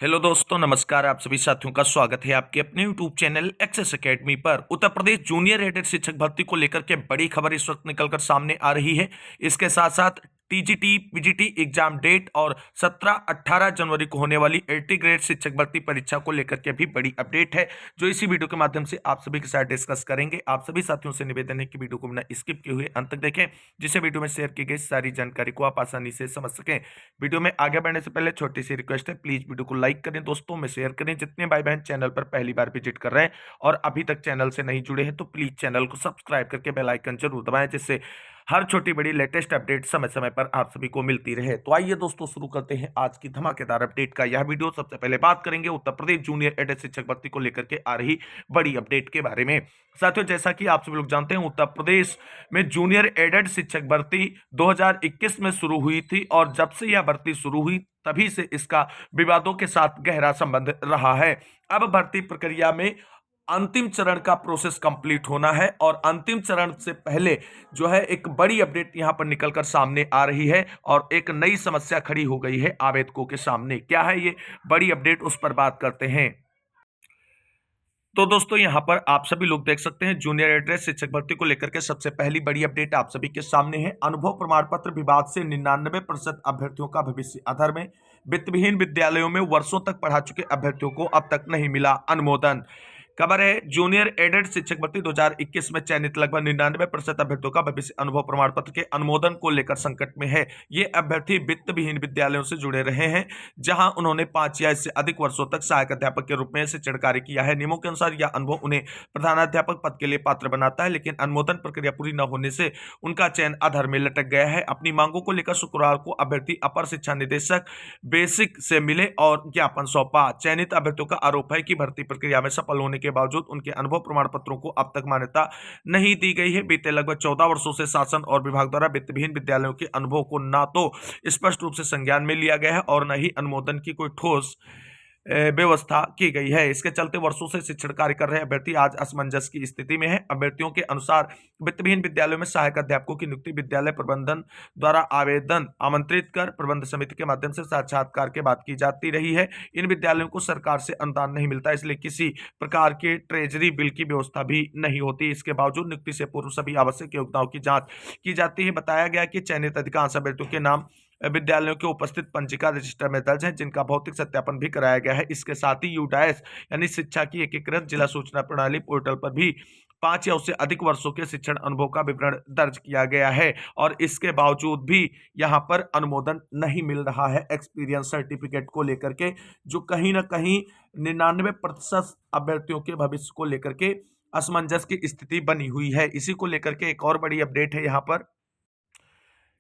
Hello दोस्तों, नमस्कार। आप सभी साथियों का स्वागत है आपके अपने यूट्यूब चैनल एक्सेस एकेडमी पर। उत्तर प्रदेश जूनियर एडेड शिक्षक भर्ती को लेकर के बड़ी खबर इस वक्त निकलकर सामने आ रही है। इसके साथ साथ टीजीटी पीजीटी एग्जाम डेट और 17-18 जनवरी को होने वाली एलटी ग्रेड शिक्षक भर्ती परीक्षा को लेकर के भी बड़ी अपडेट है, जो इसी वीडियो के माध्यम से आप सभी के साथ डिस्कस करेंगे। आप सभी साथियों से निवेदन है कि वीडियो को बिना स्किप किए हुए अंत तक देखें, जिससे वीडियो में शेयर की गई सारी जानकारी को आप आसानी से समझ सकें। वीडियो में आगे बढ़ने से पहले छोटी सी रिक्वेस्ट है, प्लीज वीडियो को लाइक करें, दोस्तों में शेयर करें। जितने भाई बहन चैनल पर पहली बार विजिट कर रहे हैं और अभी तक चैनल से नहीं जुड़े हैं तो प्लीज चैनल को सब्सक्राइब करके बेल आइकन जरूर दबाएं, जिससे हर छोटी बड़ी लेटेस्ट अपडेट समय समय पर आप सभी को मिलती रहे। तो आइए दोस्तों, शुरू करते हैं आज की धमाकेदार अपडेट का यह वीडियो। सबसे पहले बात करेंगे उत्तर प्रदेश जूनियर एडेड शिक्षक भर्ती को लेकर के आ रही बड़ी अपडेट के बारे में। साथियों, जैसा कि आप सभी लोग जानते हैं, उत्तर प्रदेश में जूनियर एडेड शिक्षक भर्ती 2021 में शुरू हुई थी और जब से यह भर्ती शुरू हुई तभी से इसका विवादों के साथ गहरा संबंध रहा है। अब भर्ती प्रक्रिया में अंतिम चरण का प्रोसेस कंप्लीट होना है और अंतिम चरण से पहले जो है एक बड़ी अपडेट यहां पर निकलकर सामने आ रही है और एक नई समस्या खड़ी हो गई है आवेदकों के सामने। क्या है ये बड़ी अपडेट, उस पर बात करते हैं। तो दोस्तों, यहां पर आप सभी लोग देख सकते हैं जूनियर एडेड शिक्षक भर्ती को लेकर के सबसे पहली बड़ी अपडेट आप सभी के सामने है। अनुभव प्रमाण पत्र विवाद से 99% अभ्यर्थियों का भविष्य अधर में। वित्तविहीन विद्यालयों में वर्षों तक पढ़ा चुके अभ्यर्थियों को अब तक नहीं मिला अनुमोदन। खबर है, जूनियर एडेड शिक्षक भर्ती 2021 में चयनित लगभग 99% अभ्यर्थियों का भविष्य अनुभव प्रमाण पत्र के अनुमोदन को लेकर संकट में है। ये अभ्यर्थी वित्त विहीन विद्यालयों से जुड़े रहे हैं, जहां उन्होंने 5 या इससे अधिक वर्षों तक सहायक अध्यापक के रूप में शिक्षण कार्य किया है। नियमों के अनुसार यह अनुभव उन्हें प्रधानाध्यापक पद के लिए पात्र बनाता है, लेकिन अनुमोदन प्रक्रिया पूरी न होने से उनका चयन अधर में लटक गया है। अपनी मांगों को लेकर शुक्रवार को अभ्यर्थी अपर शिक्षा निदेशक बेसिक से मिले और ज्ञापन सौंपा। चयनित अभ्यर्थियों का आरोप है कि भर्ती प्रक्रिया में सफल होने के बावजूद उनके अनुभव प्रमाण पत्रों को अब तक मान्यता नहीं दी गई है। बीते लगभग 14 वर्षों से शासन और विभाग द्वारा वित्तविहीन विद्यालयों के अनुभव को ना तो स्पष्ट रूप से संज्ञान में लिया गया है और न ही अनुमोदन की कोई ठोस व्यवस्था की गई है। इसके चलते वर्षों से शिक्षण कार्य कर रहे अभ्यर्थी आज असमंजस की स्थिति में है। अभ्यर्थियों के अनुसार वित्तविहीन विद्यालयों में सहायक अध्यापकों की नियुक्ति विद्यालय प्रबंधन द्वारा आवेदन आमंत्रित कर प्रबंध समिति के माध्यम से साक्षात्कार के बाद की जाती रही है। इन विद्यालयों को सरकार से अनुदान नहीं मिलता, इसलिए किसी प्रकार के ट्रेजरी बिल की व्यवस्था भी नहीं होती। इसके बावजूद नियुक्ति से पूर्व सभी आवश्यक योग्यताओं की जांच की जाती है। बताया गया कि चयनित अधिकांश अभ्यर्थियों के नाम विद्यालयों के उपस्थित पंजिका रजिस्टर में दर्ज है, जिनका भौतिक सत्यापन भी कराया गया है। इसके साथ ही यूडाइस यानी शिक्षा की एकीकृत जिला सूचना प्रणाली पोर्टल पर भी 5 या उससे अधिक वर्षों के शिक्षण अनुभव का विवरण दर्ज किया गया है और इसके बावजूद भी यहां पर अनुमोदन नहीं मिल रहा है एक्सपीरियंस सर्टिफिकेट को लेकर के, जो कहीं ना कहीं 99% अभ्यर्थियों के भविष्य को लेकर के असमंजस की स्थिति बनी हुई है। इसी को लेकर के एक और बड़ी अपडेट है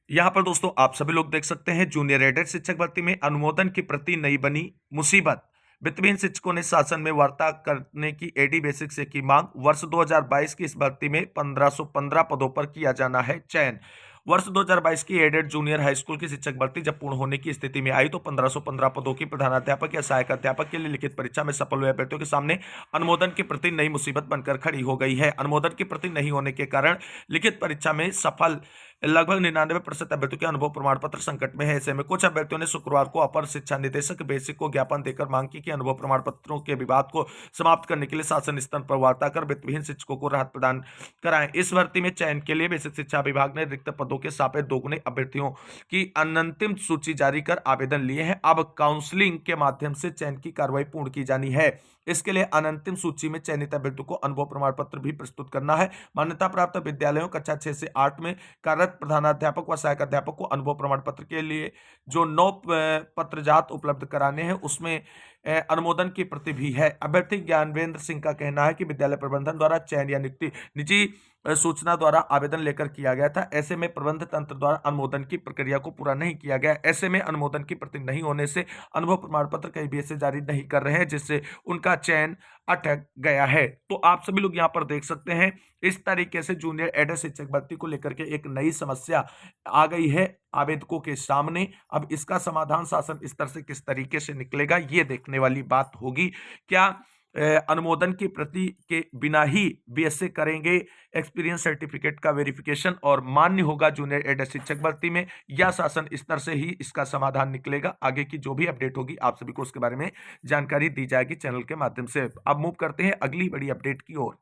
यहाँ पर दोस्तों, आप सभी लोग देख सकते हैं जूनियर एडेड शिक्षक भर्ती में अनुमोदन की प्रति नहीं बनी मुसीबत। वित्तविहीन शिक्षकों ने शासन में वार्ता करने की एडी बेसिक से की मांग। वर्ष 2022 की इस भर्ती में 1515 पदों पर किया जाना है चयन। वर्ष 2022 की एडेड जूनियर हाई स्कूल की शिक्षक भर्ती जब पूर्ण होने की स्थिति में आई तो 1515 पदों की प्रधानाध्यापक या सहायक अध्यापक के लिए लिखित परीक्षा में सफल हुए अभ्यर्थियों के सामने अनुमोदन की प्रति नई मुसीबत बनकर खड़ी हो गई है। अनुमोदन की प्रति नहीं होने के कारण लिखित परीक्षा में सफल लगभग 99% अभ्यर्थियों के अनुभव प्रमाण पत्र संकट में है। ऐसे में कुछ अभ्यर्थियों ने शुक्रवार को अपर शिक्षा निदेशक बेसिक को ज्ञापन देकर मांग की कि अनुभव प्रमाण पत्रों के विवाद को समाप्त करने के लिए शासन स्तर पर वार्ता कर वित्तविहीन शिक्षकों को राहत प्रदान कराएं। इस भर्ती में चयन के लिए बेसिक शिक्षा विभाग ने रिक्त पदों के सापेक्ष दोगुने अभ्यर्थियों की अंतिम सूची जारी कर आवेदन लिए हैं। अब काउंसलिंग के माध्यम से चयन की कार्रवाई पूर्ण की जानी है। इसके लिए अंतिम सूची में चयनित अभ्यर्थियों को अनुभव प्रमाण पत्र भी प्रस्तुत करना है। मान्यता प्राप्त विद्यालयों कक्षा 6 से 8 में कार्यरत प्रधानाध्यापक व सहायक अध्यापक को अनुभव प्रमाण पत्र के लिए जो 9 पत्रजात उपलब्ध कराने हैं उसमें अनुमोदन की प्रति भी है। अभ्यर्थी ज्ञानवेंद्र सिंह का कहना है कि विद्यालय प्रबंधन द्वारा चयन या नियुक्ति निजी सूचना द्वारा आवेदन लेकर किया गया था। ऐसे में प्रबंध तंत्र द्वारा अनुमोदन की प्रक्रिया को पूरा नहीं किया गया। ऐसे में अनुमोदन की प्रति नहीं होने से अनुभव प्रमाण पत्र कई भी ऐसे जारी नहीं कर रहे हैं, जिससे उनका चयन अटक गया है। तो आप सभी लोग यहाँ पर देख सकते हैं, इस तरीके से जूनियर एडेड शिक्षक भर्ती को लेकर के एक नई समस्या आ गई है आवेदकों के सामने। अब इसका समाधान शासन स्तर से किस तरीके से निकलेगा, ये देखने वाली बात होगी। क्या अनुमोदन की प्रति के बिना ही बीएसए करेंगे। एक्सपीरियंस सर्टिफिकेट का वेरिफिकेशन और मान्य होगा जूनियर एडेड शिक्षक भर्ती में, या शासन स्तर से ही इसका समाधान निकलेगा। आगे की जो भी अपडेट होगी आप सभी को उसके बारे में जानकारी दी जाएगी चैनल के माध्यम से। अब मूव करते हैं अगली बड़ी अपडेट की ओर।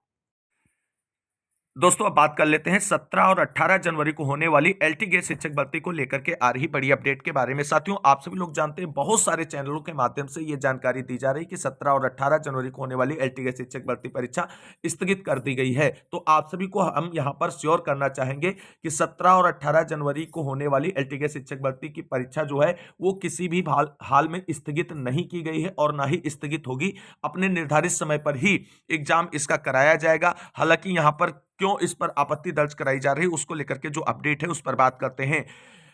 दोस्तों अब बात कर लेते हैं 17 और 18 जनवरी को होने वाली एलटी गेट शिक्षक भर्ती को लेकर के आ रही बड़ी अपडेट के बारे में। साथियों आप सभी लोग जानते हैं बहुत सारे चैनलों के माध्यम से ये जानकारी दी जा रही है कि 17 और 18 जनवरी को होने वाली एलटी गेट शिक्षक भर्ती परीक्षा स्थगित कर दी गई है। तो आप सभी को हम यहाँ पर श्योर करना चाहेंगे कि 17 और 18 जनवरी को होने वाली एलटी गेट शिक्षक भर्ती की परीक्षा जो है वो किसी भी हाल में स्थगित नहीं की गई है और ना ही स्थगित होगी। अपने निर्धारित समय पर ही एग्जाम इसका कराया जाएगा। हालांकि यहाँ पर क्यों इस पर आपत्ति दर्ज कराई जा रही है उसको लेकर के जो अपडेट है उस पर बात करते हैं।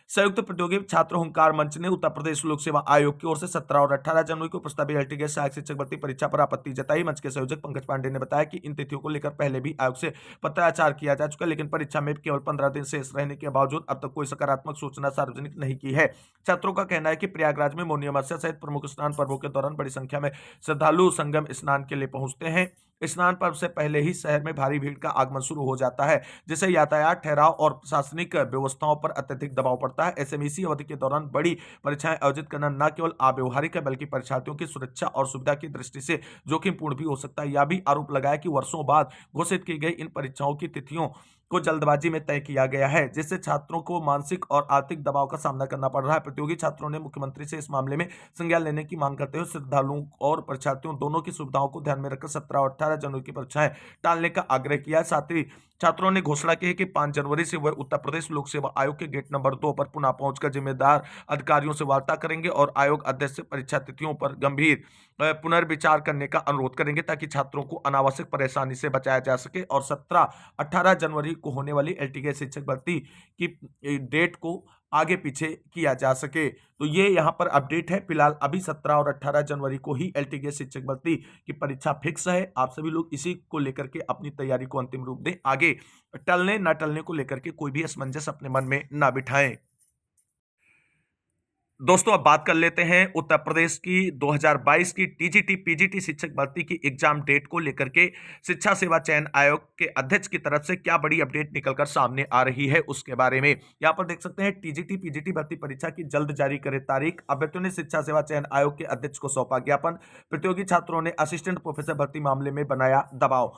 संयुक्त प्रतियोगी छात्र हुंकार मंच ने उत्तर प्रदेश लोक सेवा आयोग की ओर से 17 और 18 जनवरी को प्रस्तावित एलटी गेट सहायक शिक्षक भर्ती परीक्षा पर आपत्ति जताई। मंच के संयोजक पंकज पांडे ने बताया कि इन तिथियों को लेकर पहले भी आयोग से पत्राचार किया जा चुका, लेकिन परीक्षा में केवल 15 दिन शेष रहने के बावजूद अब तक कोई सकारात्मक सूचना सार्वजनिक नहीं की है। छात्रों का कहना है कि प्रयागराज में मौनी अमावस्या सहित प्रमुख स्नान पर्वों के दौरान बड़ी संख्या में श्रद्धालु संगम स्नान के लिए पहुंचते हैं। स्नान पर्व से पहले ही शहर में भारी भीड़ का आगमन शुरू हो जाता है, जिससे यातायात, ठहराव और प्रशासनिक व्यवस्थाओं पर अत्यधिक दबाव पड़ता है। ऐसे में इसी अवधि के दौरान बड़ी परीक्षाएं आयोजित करना न केवल अव्यवहारिक है बल्कि परीक्षार्थियों की सुरक्षा और सुविधा की दृष्टि से जोखिमपूर्ण भी हो सकता है। यह भी आरोप लगाया कि वर्षों बाद घोषित की गई इन परीक्षाओं की तिथियों को जल्दबाजी में तय किया गया है, जिससे छात्रों को मानसिक और आर्थिक दबाव का सामना करना पड़ रहा है। प्रतियोगी छात्रों ने मुख्यमंत्री से इस मामले में संज्ञान लेने की मांग करते हुए श्रद्धालुओं और परीक्षार्थियों दोनों की सुविधाओं को ध्यान में रखकर 17 और 18 जनवरी की परीक्षाएं टालने का आग्रह किया। साथ ही छात्रों ने घोषणा की है कि 5 जनवरी से वह उत्तर प्रदेश लोक सेवा आयोग के गेट नंबर 2 पर पुनः पहुंचकर जिम्मेदार अधिकारियों से वार्ता करेंगे और आयोग अध्यक्ष से परीक्षा तिथियों पर गंभीर पुनर्विचार करने का अनुरोध करेंगे, ताकि छात्रों को अनावश्यक परेशानी से बचाया जा सके और 17-18 जनवरी को होने वाली एलटीके शिक्षक भर्ती की डेट को आगे पीछे किया जा सके। तो ये यहाँ पर अपडेट है। फिलहाल अभी 17 और 18 जनवरी को ही एलटीके शिक्षक भर्ती की परीक्षा फिक्स है। आप सभी लोग इसी को लेकर के अपनी तैयारी को अंतिम रूप दें। आगे टलने न टलने को लेकर के कोई भी असमंजस अपने मन में ना बिठाएं। दोस्तों अब बात कर लेते हैं उत्तर प्रदेश की 2022 की टीजीटी पीजीटी शिक्षक भर्ती की एग्जाम डेट को लेकर के शिक्षा सेवा चयन आयोग के अध्यक्ष की तरफ से क्या बड़ी अपडेट निकलकर सामने आ रही है उसके बारे में यहां पर देख सकते हैं। टीजीटी पीजीटी भर्ती परीक्षा की जल्द जारी करे तारीख। अभ्यर्थियों ने शिक्षा सेवा चयन आयोग के अध्यक्ष को सौंपा ज्ञापन। प्रतियोगी छात्रों ने असिस्टेंट प्रोफेसर भर्ती मामले में बनाया दबाव।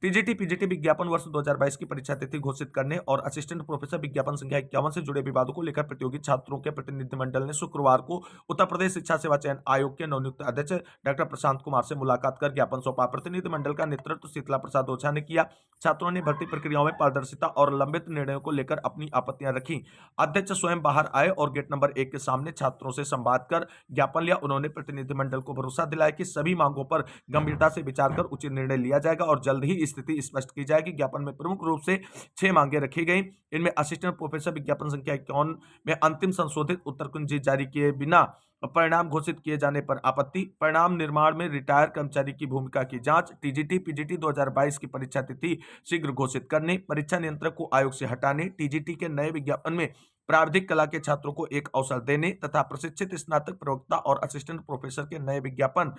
टीजीटी पीजीटी विज्ञापन वर्ष 2022 की परीक्षा तिथि घोषित करने और असिस्टेंट प्रोफेसर विज्ञापन संख्या 51 से जुड़े विवादों को लेकर प्रतियोगी छात्रों के प्रतिनिधिमंडल ने शुक्रवार को उत्तर प्रदेश शिक्षा सेवा चयन आयोग के नवनियुक्त अध्यक्ष डॉक्टर प्रशांत कुमार से मुलाकात कर ज्ञापन सौंपा। प्रतिनिधिमंडल का नेतृत्व शीतला प्रसाद ओझा ने किया। छात्रों ने भर्ती प्रक्रियाओं में पारदर्शिता और लंबित निर्णयों को लेकर अपनी आपत्तियां रखी। अध्यक्ष स्वयं बाहर आए और गेट नंबर 1 के सामने छात्रों से संवाद कर ज्ञापन लिया। उन्होंने प्रतिनिधिमंडल को भरोसा दिलाया कि सभी मांगों पर गंभीरता से विचार कर उचित निर्णय लिया जाएगा और जल्द ही स्थिति स्पष्ट की जाएगी। ज्ञापन में प्रमुख रूप से 6 मांगे रखी गई। इनमें असिस्टेंट प्रोफेसर विज्ञापन संख्या 51 में अंतिम संशोधित उत्तर कुंजी जारी किए बिना परिणाम घोषित किए जाने पर आपत्ति। परिणाम निर्माण में रिटायर कर्मचारी की भूमिका की जांच। टीजीटी पीजीटी 2022 की परीक्षा तिथि शीघ्र घोषित करने। परीक्षा नियंत्रक को आयोग से हटाने। टीजीटी के नए विज्ञापन में प्राविधिक कला के छात्रों को एक अवसर देने तथा प्रशिक्षित स्नातक प्रवक्ता और असिस्टेंट प्रोफेसर के नए विज्ञापन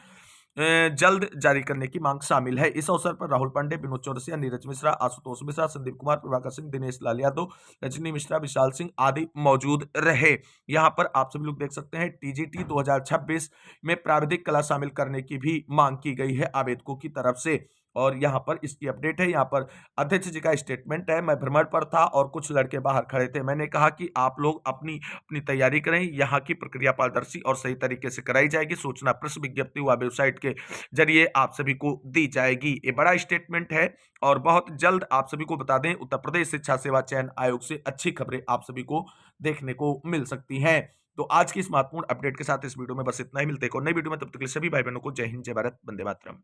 जल्द जारी करने की मांग शामिल है। इस अवसर पर राहुल पांडे, विनोद चौरसिया, नीरज मिश्रा, आशुतोष मिश्रा, संदीप कुमार, प्रभाकर सिंह, दिनेश लाल यादव, रजनी मिश्रा, विशाल सिंह आदि मौजूद रहे। यहाँ पर आप सभी लोग देख सकते हैं टीजीटी 2026 में प्राविधिक कला शामिल करने की भी मांग की गई है आवेदकों की तरफ से। और यहाँ पर इसकी अपडेट है। यहाँ पर अध्यक्ष जी का स्टेटमेंट है, मैं भ्रमण पर था और कुछ लड़के बाहर खड़े थे। मैंने कहा कि आप लोग अपनी अपनी तैयारी करें। यहाँ की प्रक्रिया पारदर्शी और सही तरीके से कराई जाएगी। सूचना प्रेस विज्ञप्ति व वेबसाइट के जरिए आप सभी को दी जाएगी। ये बड़ा स्टेटमेंट है और बहुत जल्द आप सभी को बता दें उत्तर प्रदेश शिक्षा सेवा चयन आयोग से अच्छी खबरें आप सभी को देखने को मिल सकती हैं। तो आज की इस महत्वपूर्ण अपडेट के साथ इस वीडियो में बस इतना ही। मिलते हैं एक और नई वीडियो में, तब तक के लिए सभी भाई बहनों को जय हिंद, जय भारत, वंदे मातरम।